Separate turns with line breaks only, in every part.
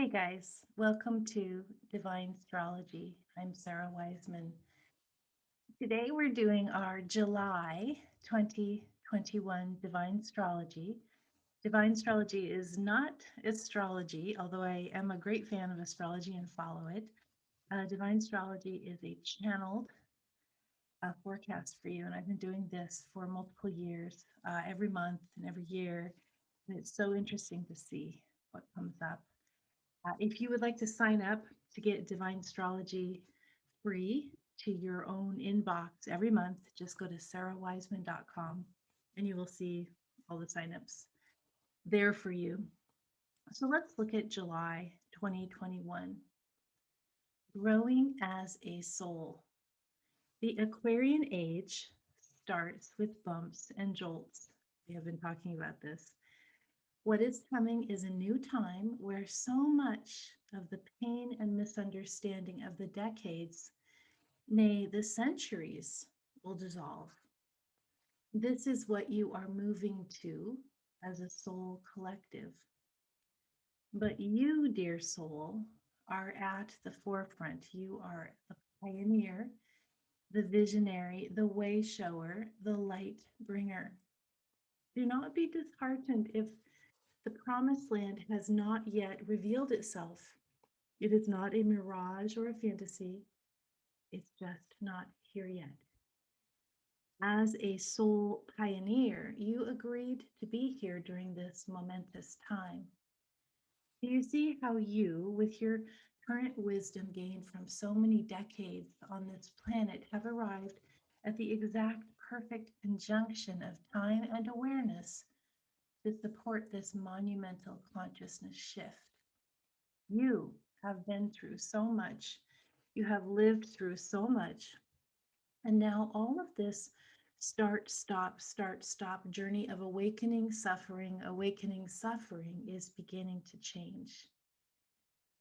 Hey guys, welcome to Divine Astrology. I'm Sara Wiseman. Today we're doing our July 2021 Divine Astrology. Divine Astrology is not astrology, although I am a great fan of astrology and follow it. Divine Astrology is a channeled forecast for you, and I've been doing this for multiple years, every month and every year. And it's so interesting to see what comes up. If you would like to sign up to get Divine Astrology free to your own inbox every month, just go to sarawiseman.com and you will see all the signups there for you. So let's look at July 2021. Growing as a soul. The Aquarian age starts with bumps and jolts. We have been talking about this. What is coming is a new time where so much of the pain and misunderstanding of the decades, nay, the centuries, will dissolve. This is what you are moving to as a soul collective. But you, dear soul, are at the forefront. You are the pioneer, the visionary, the way shower, the light bringer. Do not be disheartened if the promised land has not yet revealed itself. It is not a mirage or a fantasy. It's just not here yet. As a soul pioneer, you agreed to be here during this momentous time. Do you see how you, with your current wisdom gained from so many decades on this planet, have arrived at the exact perfect conjunction of time and awareness to support this monumental consciousness shift? You have been through so much. You have lived through so much. And now all of this start, stop journey of awakening, suffering is beginning to change.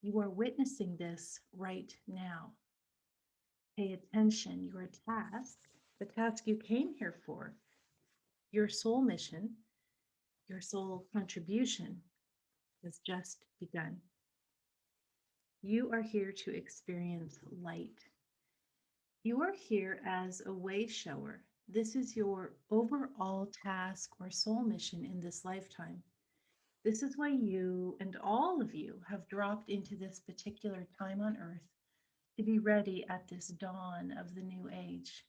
You are witnessing this right now. Pay attention. Your task, the task you came here for, your soul mission, your soul contribution has just begun. You are here to experience light. You are here as a way shower. This is your overall task or soul mission in this lifetime. This is why you and all of you have dropped into this particular time on earth to be ready at this dawn of the new age.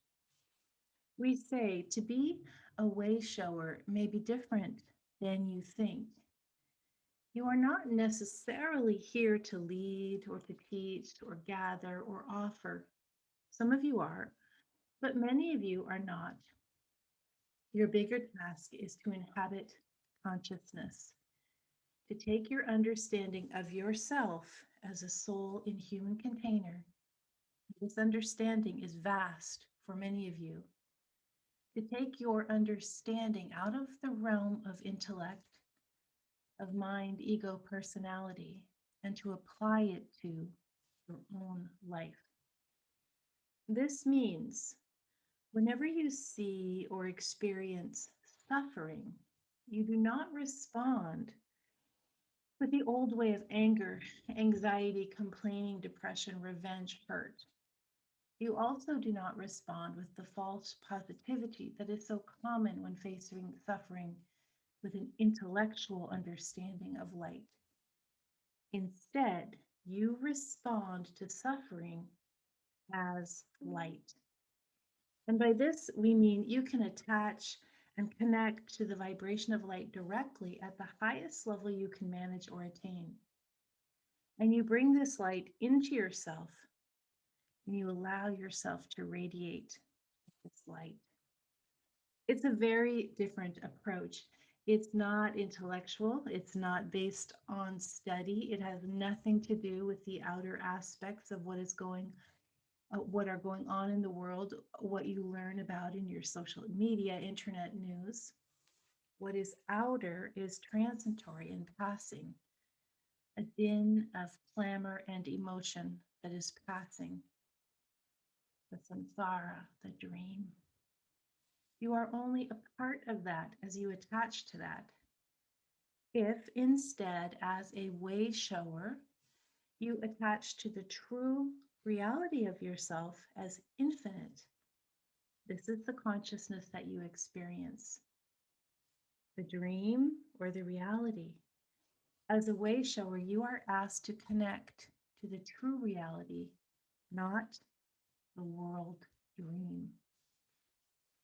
We say to be a way shower may be different than you think. You are not necessarily here to lead or to teach or gather or offer. Some of you are, but many of you are not. Your bigger task is to inhabit consciousness, to take your understanding of yourself as a soul in human container. This understanding is vast for many of you. To take your understanding out of the realm of intellect, of mind, ego, personality, and to apply it to your own life. This means whenever you see or experience suffering, you do not respond with the old way of anger, anxiety, complaining, depression, revenge, hurt. You also do not respond with the false positivity that is so common when facing suffering with an intellectual understanding of light. Instead, you respond to suffering as light. And by this, we mean you can attach and connect to the vibration of light directly at the highest level you can manage or attain. And you bring this light into yourself and you allow yourself to radiate this light. It's a very different approach. It's not intellectual, it's not based on study. It has nothing to do with the outer aspects of what are going on in the world, what you learn about in your social media, internet news. What is outer is transitory and passing, a din of clamor and emotion that is passing, the samsara, the dream. You are only a part of that as you attach to that. If instead, as a way shower, You attach to the true reality of yourself as infinite. This is the consciousness that you experience, the dream or the reality. As a way shower, you are asked to connect to the true reality, not the world dream.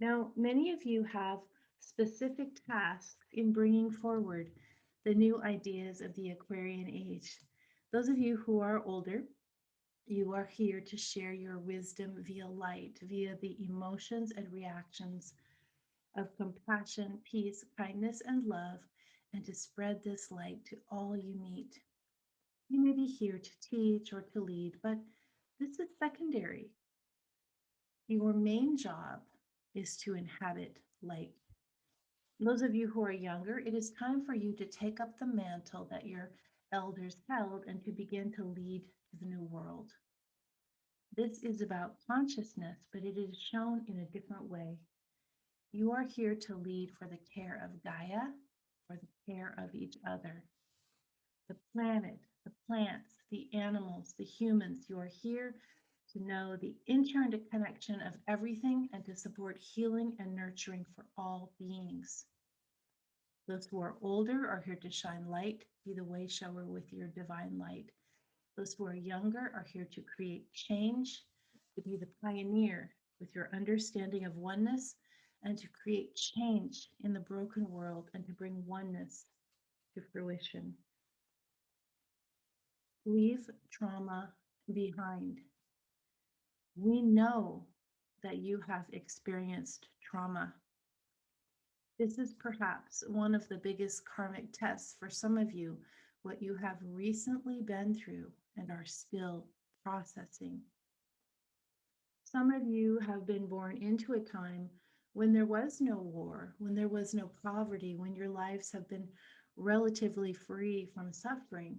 Now, many of you have specific tasks in bringing forward the new ideas of the Aquarian age. Those of you who are older, you are here to share your wisdom via light, via the emotions and reactions of compassion, peace, kindness, and love, and to spread this light to all you meet. You may be here to teach or to lead, but this is secondary. Your main job is to inhabit light. Those of you who are younger, it is time for you to take up the mantle that your elders held and to begin to lead to the new world. This is about consciousness, but it is shown in a different way. You are here to lead for the care of Gaia, for the care of each other, the planet, the plants, the animals, the humans. You are here to know the interconnection of everything and to support healing and nurturing for all beings. Those who are older are here to shine light, be the way shower with your divine light. Those who are younger are here to create change, to be the pioneer with your understanding of oneness, and to create change in the broken world and to bring oneness to fruition. Leave trauma behind. We know that you have experienced trauma. This is perhaps one of the biggest karmic tests for some of you, what you have recently been through and are still processing. Some of you have been born into a time when there was no war, when there was no poverty, when your lives have been relatively free from suffering.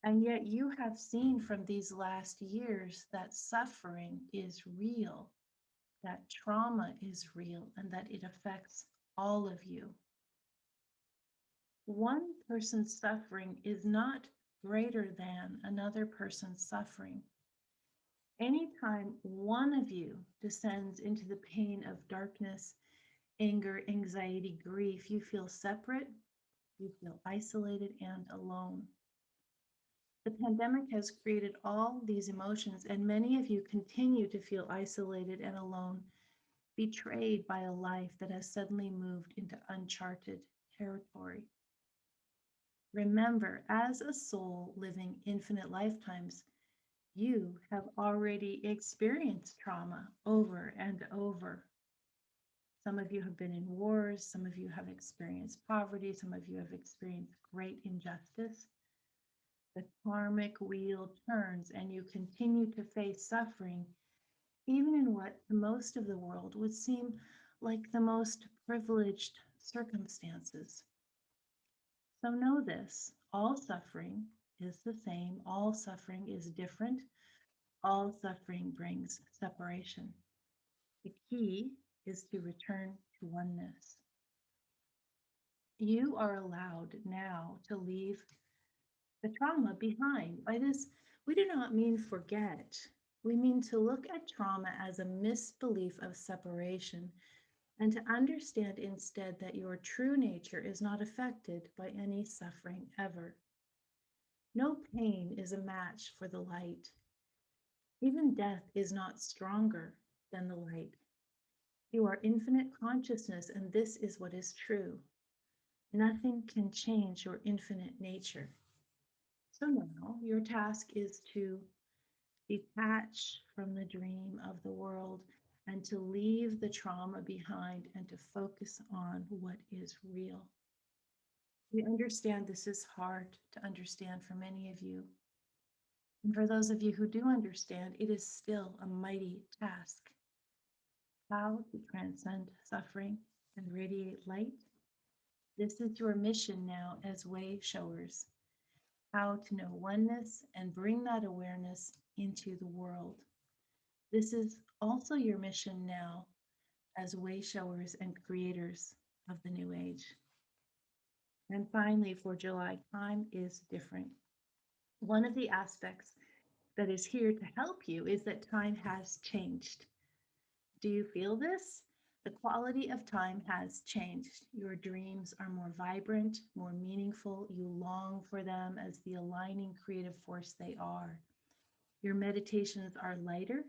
And yet you have seen from these last years that suffering is real, that trauma is real, and that it affects all of you. One person's suffering is not greater than another person's suffering. Anytime one of you descends into the pain of darkness, anger, anxiety, grief, you feel separate, you feel isolated and alone. The pandemic has created all these emotions, and many of you continue to feel isolated and alone, betrayed by a life that has suddenly moved into uncharted territory. Remember, as a soul living infinite lifetimes, you have already experienced trauma over and over. Some of you have been in wars, some of you have experienced poverty, some of you have experienced great injustice. The karmic wheel turns and you continue to face suffering, even in what to most of the world would seem like the most privileged circumstances. So know this, all suffering is the same, all suffering is different, all suffering brings separation. The key is to return to oneness. You are allowed now to leave the trauma behind. By this, we do not mean forget. We mean to look at trauma as a misbelief of separation and to understand instead that your true nature is not affected by any suffering ever. No pain is a match for the light. Even death is not stronger than the light. You are infinite consciousness, and this is what is true. Nothing can change your infinite nature. So now your task is to detach from the dream of the world and to leave the trauma behind and to focus on what is real. We understand this is hard to understand for many of you. And for those of you who do understand, it is still a mighty task. How to transcend suffering and radiate light. This is your mission now as way showers. How to know oneness and bring that awareness into the world. This is also your mission now as way showers and creators of the new age. And finally, for July, time is different. One of the aspects that is here to help you is that time has changed. Do you feel this? The quality of time has changed. Your dreams are more vibrant, more meaningful. You long for them as the aligning creative force they are. Your meditations are lighter.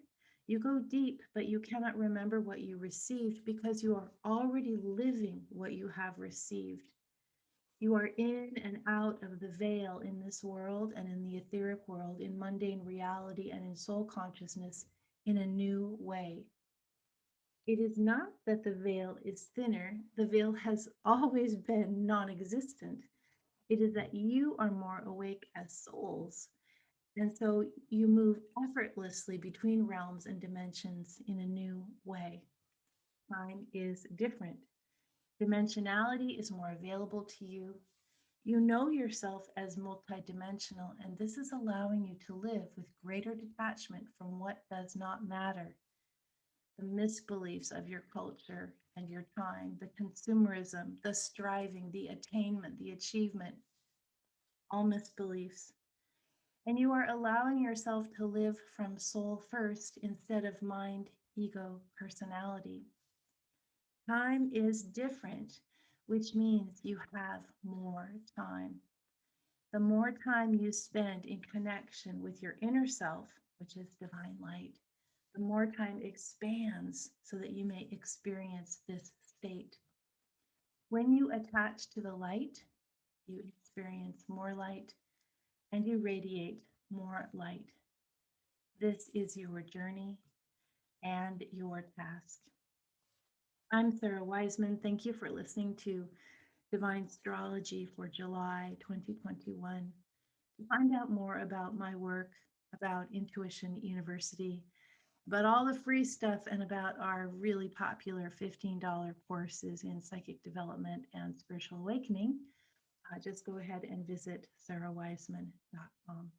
You go deep, but you cannot remember what you received because you are already living what you have received. You are in and out of the veil in this world and in the etheric world, in mundane reality and in soul consciousness in a new way. It is not that the veil is thinner, the veil has always been non existent. It is that you are more awake as souls. And so you move effortlessly between realms and dimensions in a new way. Time is different. Dimensionality is more available to you. You know yourself as multidimensional, and this is allowing you to live with greater detachment from what does not matter. The misbeliefs of your culture and your time, the consumerism, the striving, the attainment, the achievement, all misbeliefs. And you are allowing yourself to live from soul first instead of mind, ego, personality. Time is different, which means you have more time. The more time you spend in connection with your inner self, which is divine light, the more time expands so that you may experience this state. When you attach to the light, you experience more light and you radiate more light. This is your journey and your task. I'm Sara Wiseman. Thank you for listening to Divine Astrology for July 2021. To find out more about my work, about Intuition University, about all the free stuff, and about our really popular $15 courses in psychic development and spiritual awakening, just go ahead and visit sarawiseman.com.